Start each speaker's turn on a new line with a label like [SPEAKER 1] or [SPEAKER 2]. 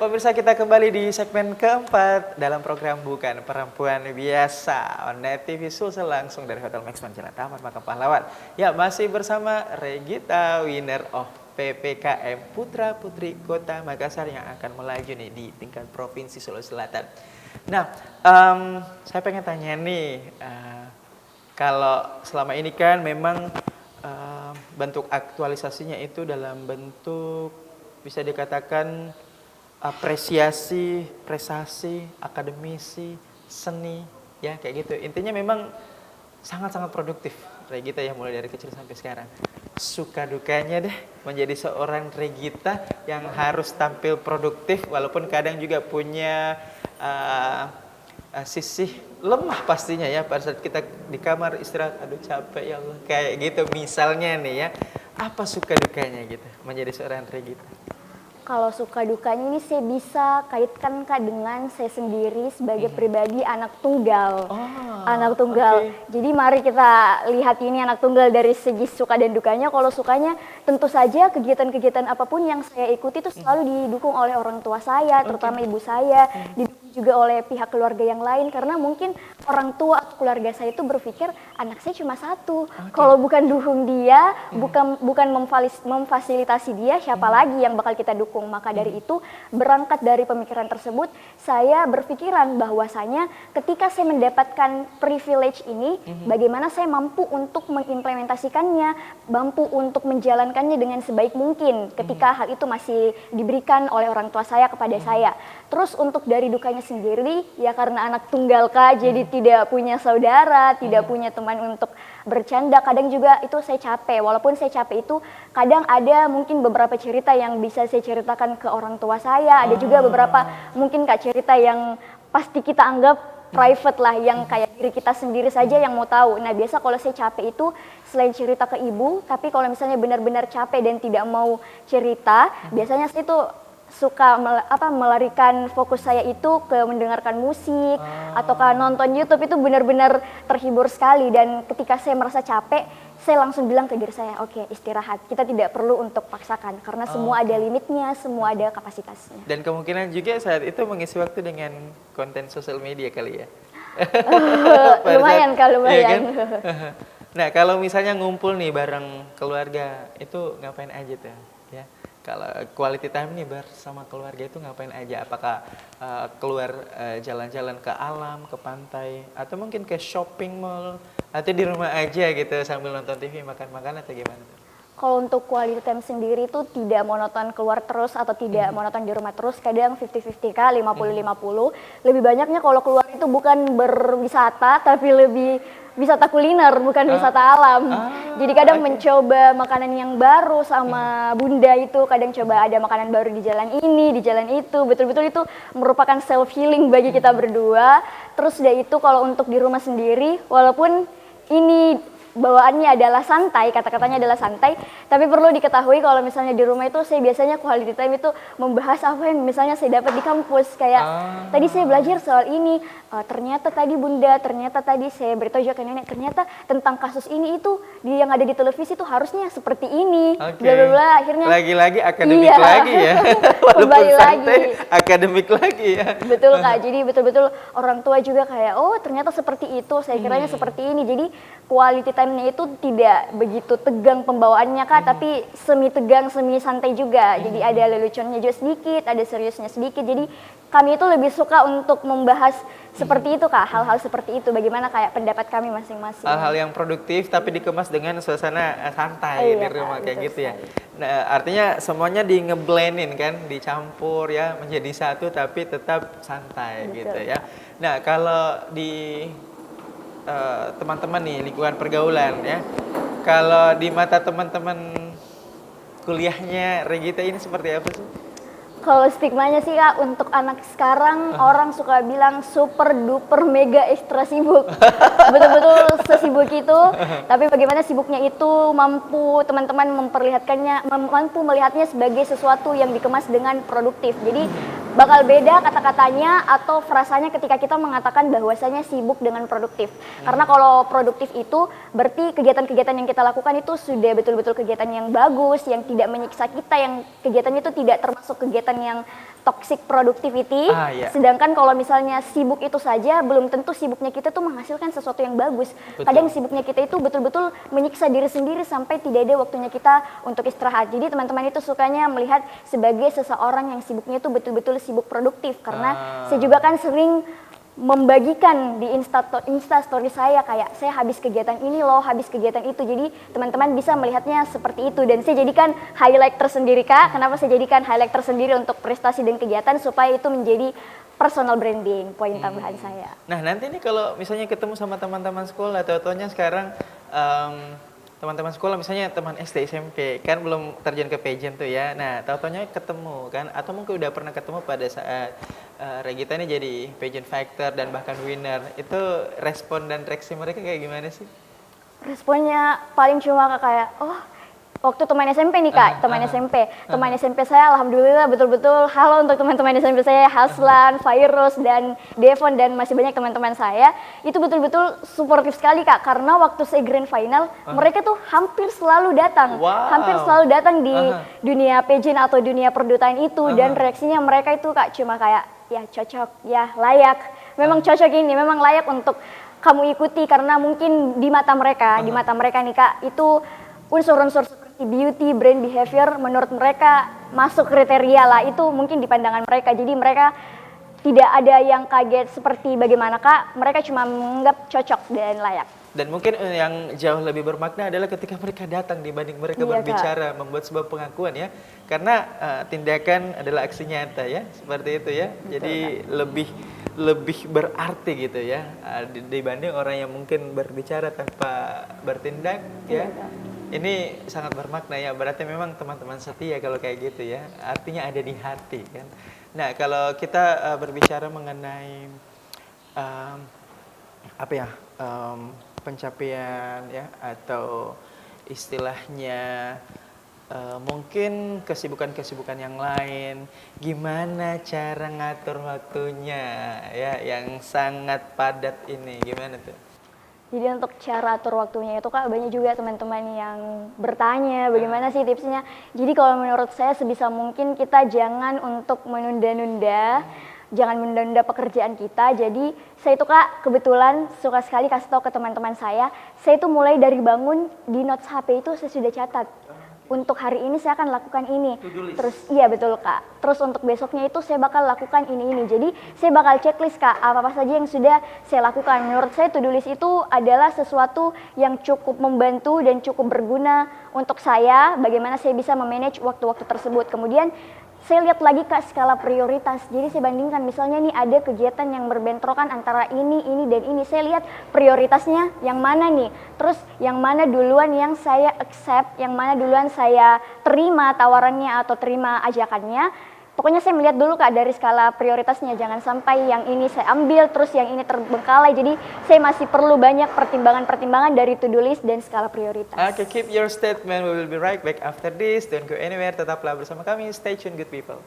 [SPEAKER 1] pemirsa, kita kembali di segmen keempat dalam program Bukan Perempuan Biasa on Net TV Sulsel langsung dari Hotel Maxman Jalan Taman Makam Pahlawan. Ya, masih bersama Regita, winner of PPKM Putra Putri Kota Makassar yang akan melaju nih di tingkat Provinsi Sulawesi Selatan. Nah, saya pengen tanya nih, kalau selama ini kan memang bentuk aktualisasinya itu dalam bentuk bisa dikatakan apresiasi, prestasi, akademisi, seni, ya kayak gitu. Intinya memang sangat-sangat produktif Regita ya, mulai dari kecil sampai sekarang. Suka dukanya deh menjadi seorang Regita yang harus tampil produktif walaupun kadang juga punya sisi lemah pastinya ya pada saat kita di kamar istirahat, aduh capek ya Allah, kayak gitu misalnya nih ya. Apa suka dukanya gitu menjadi seorang Regita?
[SPEAKER 2] Kalau suka dukanya ini saya bisa kaitkan Kak dengan saya sendiri sebagai pribadi anak tunggal. Anak tunggal.
[SPEAKER 1] Okay.
[SPEAKER 2] Jadi mari kita lihat ini anak tunggal dari segi suka dan dukanya. Kalau sukanya tentu saja kegiatan-kegiatan apapun yang saya ikuti itu selalu didukung oleh orang tua saya, terutama ibu saya, didukung juga oleh pihak keluarga yang lain karena mungkin orang tua atau keluarga saya itu berpikir anak saya cuma satu. Kalau bukan dukung dia, bukan memfasilitasi dia, siapa lagi yang bakal kita dukung? Maka dari itu, berangkat dari pemikiran tersebut, saya berpikiran bahwasanya ketika saya mendapatkan privilege ini, bagaimana saya mampu untuk mengimplementasikannya, mampu untuk menjalankannya dengan sebaik mungkin ketika hal itu masih diberikan oleh orang tua saya kepada saya. Terus untuk dari dukanya sendiri, ya karena anak tunggal Kak, jadi tidak punya saudara, tidak punya teman untuk bercanda, kadang juga itu saya capek. Walaupun saya capek itu, kadang ada mungkin beberapa cerita yang bisa saya ceritakan ke orang tua saya, ada juga beberapa mungkin Kak cerita yang pasti kita anggap private lah, yang kayak diri kita sendiri saja yang mau tahu. Nah biasa kalau saya capek itu selain cerita ke ibu, tapi kalau misalnya benar-benar capek dan tidak mau cerita, biasanya saya itu suka melarikan fokus saya itu ke mendengarkan musik atau ke nonton YouTube. Itu benar-benar terhibur sekali, dan ketika saya merasa capek, saya langsung bilang ke diri saya, oke, istirahat. Kita tidak perlu untuk paksakan karena semua ada limitnya, semua ada kapasitasnya.
[SPEAKER 1] Dan kemungkinan juga saat itu mengisi waktu dengan konten sosial media kali ya.
[SPEAKER 2] Lumayan kalau lumayan.
[SPEAKER 1] Iya kan? Nah, kalau misalnya ngumpul nih bareng keluarga, itu ngapain aja tuh ya? Kalau quality time nih bersama keluarga itu ngapain aja? Apakah keluar jalan-jalan ke alam, ke pantai, atau mungkin ke shopping mall, atau di rumah aja gitu sambil nonton TV, makan-makan, atau gimana tuh?
[SPEAKER 2] Kalau untuk quality time sendiri itu tidak monoton keluar terus atau tidak monoton di rumah terus, kadang 50-50 Kak, 50-50. Lebih banyaknya kalau keluar itu bukan berwisata, tapi lebih wisata kuliner, bukan wisata alam. Jadi kadang mencoba makanan yang baru sama bunda itu, kadang coba ada makanan baru di jalan ini, di jalan itu. Betul-betul itu merupakan self healing bagi kita berdua. Terus udah itu kalau untuk di rumah sendiri, walaupun ini bawaannya adalah santai, kata-katanya adalah santai, tapi perlu diketahui kalau misalnya di rumah itu saya biasanya quality time itu membahas apa yang misalnya saya dapat di kampus, kayak tadi saya belajar soal ini, ternyata tadi bunda, ternyata tadi saya beritahu juga ke nenek, ternyata tentang kasus ini itu yang ada di televisi itu harusnya seperti ini, bla bla bla. Akhirnya
[SPEAKER 1] lagi-lagi akademik lagi ya. Walaupun
[SPEAKER 2] kembali
[SPEAKER 1] santai,
[SPEAKER 2] lagi
[SPEAKER 1] akademik lagi ya.
[SPEAKER 2] Betul Kak, jadi betul-betul orang tua juga kayak, oh ternyata seperti itu, saya kiranya seperti ini. Jadi quality time-nya itu tidak begitu tegang pembawaannya Kak, tapi semi tegang, semi santai juga. Jadi ada leluconnya juga sedikit, ada seriusnya sedikit. Jadi kami itu lebih suka untuk membahas seperti itu Kak, hal-hal seperti itu. Bagaimana kayak pendapat kami masing-masing.
[SPEAKER 1] Hal-hal yang produktif tapi dikemas dengan suasana santai di rumah Kak, kayak gitu ya. Nah, artinya semuanya di ngeblendin kan, dicampur ya menjadi satu tapi tetap santai gitu ya. Nah, kalau di teman-teman nih lingkungan pergaulan ya, kalau di mata teman-teman kuliahnya Regita ini seperti apa sih?
[SPEAKER 2] Kalau stigmanya sih Kak, untuk anak sekarang orang suka bilang super duper mega ekstra sibuk. Betul-betul sesibuk itu, tapi bagaimana sibuknya itu mampu teman-teman memperlihatkannya, mampu melihatnya sebagai sesuatu yang dikemas dengan produktif. Jadi bakal beda kata-katanya atau frasanya ketika kita mengatakan bahwasanya sibuk dengan produktif. Karena kalau produktif itu berarti kegiatan-kegiatan yang kita lakukan itu sudah betul-betul kegiatan yang bagus, yang tidak menyiksa kita, yang kegiatannya itu tidak termasuk kegiatan yang toxic productivity.
[SPEAKER 1] Iya.
[SPEAKER 2] Sedangkan kalau misalnya sibuk itu saja, belum tentu sibuknya kita tuh menghasilkan sesuatu yang bagus.
[SPEAKER 1] Betul.
[SPEAKER 2] Kadang sibuknya kita itu betul-betul menyiksa diri sendiri sampai tidak ada waktunya kita untuk istirahat. Jadi teman-teman itu sukanya melihat sebagai seseorang yang sibuknya itu betul-betul sibuk produktif. Karena saya juga kan sering membagikan di Instastory saya kayak saya habis kegiatan ini loh, habis kegiatan itu. Jadi teman-teman bisa melihatnya seperti itu dan saya jadikan highlight tersendiri Kak. Kenapa saya jadikan highlight tersendiri untuk prestasi dan kegiatan supaya itu menjadi personal branding, poin tambahan saya.
[SPEAKER 1] Nah nanti nih kalau misalnya ketemu sama teman-teman sekolah, tau-taunya sekarang teman-teman sekolah misalnya teman SD SMP kan belum terjun ke pageant tuh ya. Nah, tahu-taunya ketemu kan atau mungkin udah pernah ketemu pada saat Regita ini jadi pageant fighter dan bahkan winner. Itu respon dan reaksi mereka kayak gimana sih?
[SPEAKER 2] Responnya paling cuma kayak waktu teman SMP nih Kak, teman SMP. Teman SMP saya alhamdulillah betul-betul halo untuk teman-teman SMP saya, Haslan, Fairuz dan Devon dan masih banyak teman-teman saya. Itu betul-betul suportif sekali Kak karena waktu saya grand final mereka tuh hampir selalu datang. Hampir selalu datang di dunia pageant atau dunia perdutaan itu dan reaksinya mereka itu Kak cuma kayak ya cocok, ya layak. Memang cocok ini, memang layak untuk kamu ikuti karena mungkin di mata mereka nih Kak itu unsur-unsur seperti beauty, brand behavior menurut mereka masuk kriteria lah itu mungkin di pandangan mereka. Jadi mereka tidak ada yang kaget seperti bagaimana Kak, mereka cuma menganggap cocok dan layak.
[SPEAKER 1] Dan mungkin yang jauh lebih bermakna adalah ketika mereka datang dibanding mereka berbicara, membuat sebuah pengakuan ya. Karena tindakan adalah aksi nyata ya, seperti itu ya. Betul, jadi lebih berarti gitu ya dibanding orang yang mungkin berbicara tanpa bertindak ya. Ini sangat bermakna ya, berarti memang teman-teman setia kalau kayak gitu ya, artinya ada di hati kan. Nah kalau kita berbicara mengenai pencapaian ya atau istilahnya mungkin kesibukan-kesibukan yang lain, gimana cara ngatur waktunya ya yang sangat padat ini, gimana tuh?
[SPEAKER 2] Jadi untuk cara atur waktunya itu Kak banyak juga teman-teman yang bertanya bagaimana sih tipsnya. Jadi kalau menurut saya sebisa mungkin kita jangan untuk menunda-nunda, jangan menunda pekerjaan kita. Jadi saya itu Kak kebetulan suka sekali kasih tahu ke teman-teman saya itu mulai dari bangun di notes HP itu saya sudah catat. Untuk hari ini saya akan lakukan ini. Terus iya betul Kak. Terus untuk besoknya itu saya bakal lakukan ini. Jadi saya bakal checklist Kak apa-apa saja yang sudah saya lakukan. Menurut saya to-do list itu adalah sesuatu yang cukup membantu dan cukup berguna untuk saya bagaimana saya bisa memanage waktu-waktu tersebut. Kemudian saya lihat lagi Kak skala prioritas. Jadi saya bandingkan misalnya nih ada kegiatan yang berbentrokan antara ini dan ini. Saya lihat prioritasnya yang mana nih. Terus yang mana duluan yang saya accept, yang mana duluan saya terima tawarannya atau terima ajakannya. Pokoknya saya melihat dulu Kak dari skala prioritasnya. Jangan sampai yang ini saya ambil terus yang ini terbengkalai. Jadi saya masih perlu banyak pertimbangan-pertimbangan dari to-do list dan skala prioritas.
[SPEAKER 1] Okay, keep your statement. We will be right back after this. Don't go anywhere. Tetaplah bersama kami. Stay tuned, good people.